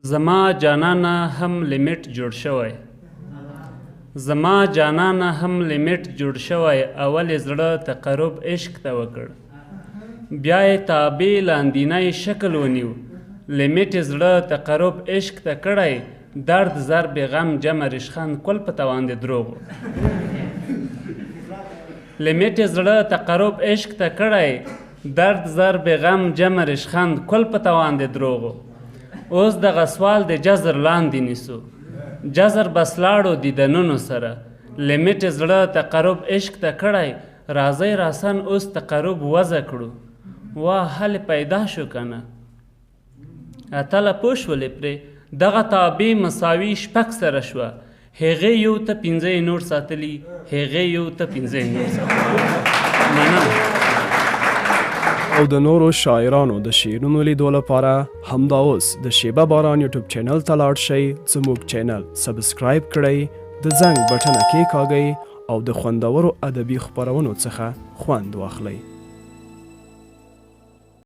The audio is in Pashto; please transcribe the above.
زما جانانه هم لیمیټ جوړ شوی زما جانانه هم لیمیټ جوړ شوی اول یې زړه تقرب عشق ته وکړ بیا یې تابع لاندینی شکل ونیو لیمیټ یې زړه تقرب عشق ته کړی درد ضرب غم جمع رشخند کل په توان د دروغو لیمیټ یې زړه تقرب عشق ته کړی درد ضرب غم جمع رشخند کل په توان د دروغو اوس دغه سوال د جزر لاندې نیسو جزر بس لاړو دیدنونو سره لیمیټ یې زړه تقرب عشق ته کړی راځئ راسن اوس تقرب وضع کړو وا حل پیدا شو کنه اتله پوه شولې پرې دغه تابع مساوي شپږ سره شوه هغې یو ته پنځه یې نور ساتلي هغې یو ته پنځه یې نور ساتلي مننه او د نورو شاعرانو د شعرونو لیدو لپاره همدا اوس د شیبه باران یوټیوب چینل ته لاړ شئ زموږ چینل سبسکرایب کړئ د زنګ بټنه کېکاږئ او د خوندورو ادبي خپرونو څخه خوند واخلئ